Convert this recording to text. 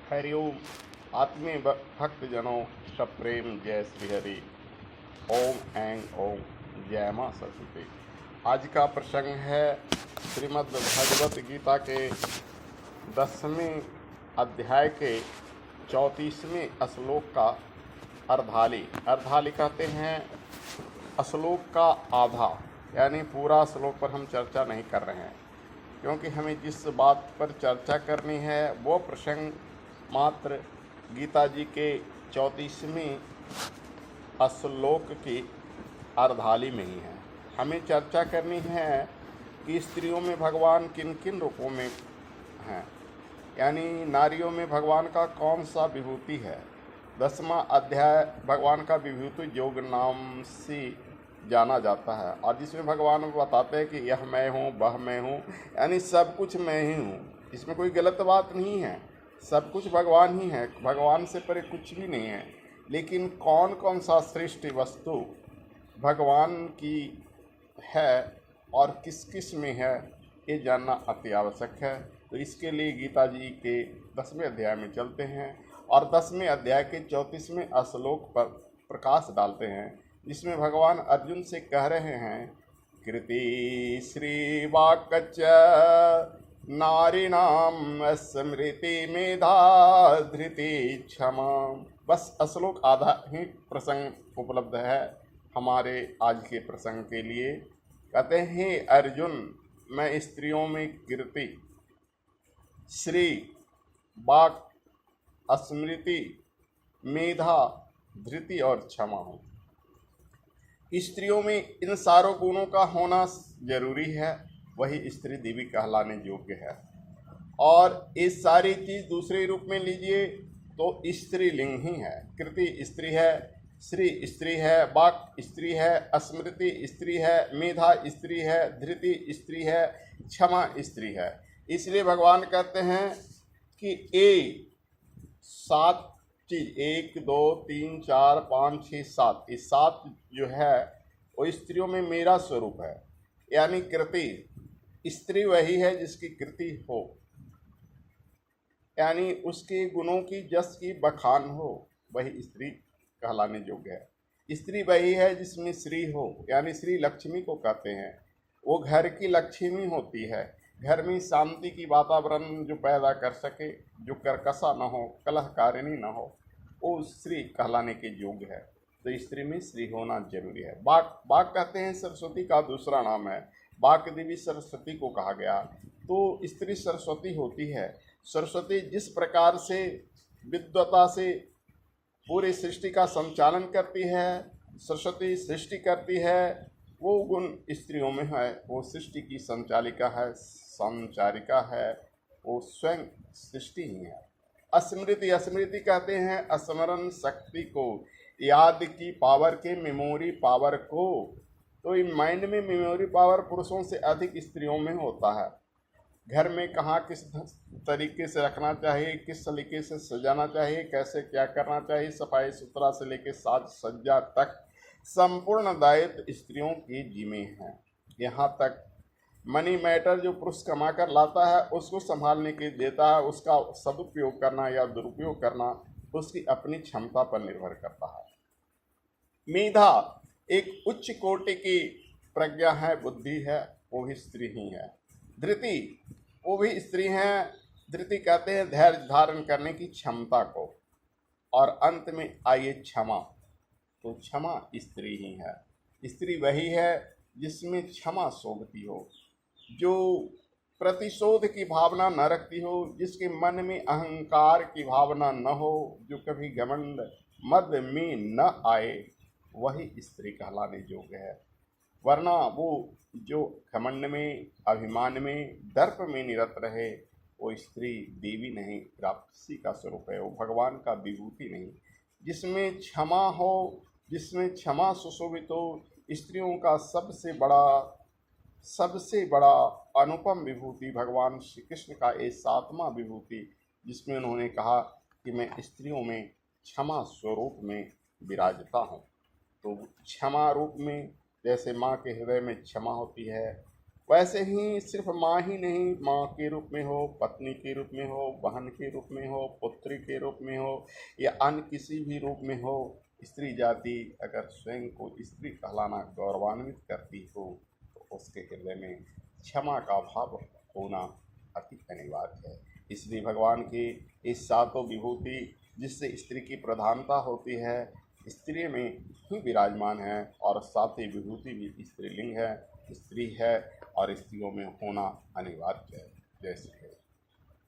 हरिओम। आत्मीय भक्तजनों, सप्रेम जय श्री हरि। ओम ऐं ओम जय मां सरस्वती। आज का प्रसंग है श्रीमद् भगवत गीता के 10वें अध्याय के 34वें श्लोक का अर्धाली। अर्धाली कहते हैं श्लोक का आधा, यानी पूरा श्लोक पर हम चर्चा नहीं कर रहे हैं, क्योंकि हमें जिस बात पर चर्चा करनी है वो प्रसंग मात्र गीता जी के 34वें श्लोक की अर्धाली में ही है। हमें चर्चा करनी है कि स्त्रियों में भगवान किन किन रूपों में हैं, यानी नारियों में भगवान का कौन सा विभूति है। 10वां अध्याय भगवान का विभूति योग नाम से जाना जाता है, और जिसमें भगवान बताते हैं कि यह मैं हूँ, वह मैं हूँ, यानी सब कुछ मैं ही हूँ। इसमें कोई गलत बात नहीं है, सब कुछ भगवान ही है, भगवान से परे कुछ भी नहीं है। लेकिन कौन कौन सा श्रेष्ठ वस्तु भगवान की है और किस किस में है, ये जानना अति आवश्यक है। तो इसके लिए गीता जी के 10वें अध्याय में चलते हैं और 10वें अध्याय के 34वें श्लोक पर प्रकाश डालते हैं, जिसमें भगवान अर्जुन से कह रहे हैं, कृति श्री वाक्च नारीणाम स्मृति मेधा धृति क्षमा। बस श्लोक आधा ही प्रसंग उपलब्ध है हमारे आज के प्रसंग के लिए। कहते हैं, अर्जुन, मैं स्त्रियों में कीर्ति, श्री, वाक, स्मृति, मेधा, धृति और क्षमा हूँ। स्त्रियों में इन सारों गुणों का होना जरूरी है, वही स्त्री देवी कहलाने योग्य है। और ये सारी चीज़ दूसरे रूप में लीजिए तो स्त्रीलिंग ही है। कृति स्त्री है, श्री स्त्री है, वाक स्त्री है, स्मृति स्त्री है, मेधा स्त्री है, धृति स्त्री है, क्षमा स्त्री है। इसलिए भगवान कहते हैं कि ये 7 चीज, 1 2 3 4 5 6 7, ये 7 जो है वो स्त्रियों में मेरा स्वरूप है। यानी कृति, स्त्री वही है जिसकी कृति हो, यानी उसके गुणों की जस की बखान हो, वही स्त्री कहलाने योग्य है। स्त्री वही है जिसमें श्री हो, यानी श्री लक्ष्मी को कहते हैं। वो घर की लक्ष्मी होती है, घर में शांति की वातावरण जो पैदा कर सके, जो कर्कशा न हो, कलहकारिणी न हो, वो स्त्री कहलाने के योग्य है। तो स्त्री में श्री होना जरूरी है। बाक, बाक कहते हैं सरस्वती का दूसरा नाम है। बाक देवी सरस्वती को कहा गया। तो स्त्री सरस्वती होती है। सरस्वती जिस प्रकार से विद्वता से पूरी सृष्टि का संचालन करती है, सरस्वती सृष्टि करती है, वो गुण स्त्रियों में है। वो सृष्टि की संचालिका है, संचारिका है, वो स्वयं सृष्टि ही है। स्मृति, स्मृति कहते हैं स्मरण शक्ति को, याद की पावर के, मेमोरी पावर को। तो इन माइंड में मेमोरी पावर पुरुषों से अधिक स्त्रियों में होता है। घर में कहाँ किस तरीके से रखना चाहिए, किस तरीके से सजाना चाहिए, कैसे क्या करना चाहिए, सफाई सुथरा से लेकर साज सज्जा तक संपूर्ण दायित्व स्त्रियों के जिम्मे हैं। यहाँ तक मनी मैटर जो पुरुष कमा कर लाता है उसको संभालने के देता है, उसका सदुपयोग करना या दुरुपयोग करना उसकी अपनी क्षमता पर निर्भर करता है। मेधा एक उच्च कोटि की प्रज्ञा है, बुद्धि है, वो भी स्त्री ही है। धृति, वो भी स्त्री हैं। धृति कहते हैं धैर्य धारण करने की क्षमता को। और अंत में आइए क्षमा, तो क्षमा स्त्री ही है। स्त्री वही है जिसमें क्षमा शोभती हो, जो प्रतिशोध की भावना न रखती हो, जिसके मन में अहंकार की भावना न हो, जो कभी घमंड मद में न आए, वही स्त्री कहलाने योग्य है। वरना वो जो घमंड में, अभिमान में, दर्प में निरत रहे, वो स्त्री देवी नहीं, राक्षसी का स्वरूप है, वो भगवान का विभूति नहीं। जिसमें क्षमा हो, जिसमें क्षमा सुशोभित हो, स्त्रियों का सबसे बड़ा अनुपम विभूति भगवान श्री कृष्ण का ये 7वां विभूति, जिसमें उन्होंने कहा कि मैं स्त्रियों में क्षमा स्वरूप में विराजता हूँ। तो क्षमा रूप में, जैसे माँ के हृदय में क्षमा होती है, वैसे ही सिर्फ माँ ही नहीं, माँ के रूप में हो, पत्नी के रूप में हो, बहन के रूप में हो, पुत्री के रूप में हो, या अन्य किसी भी रूप में हो, स्त्री जाति अगर स्वयं को स्त्री कहलाना गौरवान्वित करती हो तो उसके हृदय में क्षमा का भाव होना अति अनिवार्य है। इसलिए भगवान की इस सातों विभूति जिससे स्त्री की प्रधानता होती है, स्त्री में ही विराजमान है, और सातों विभूति भी स्त्रीलिंग है, स्त्री है, और स्त्रियों में होना अनिवार्य है। जय श्री कृष्ण।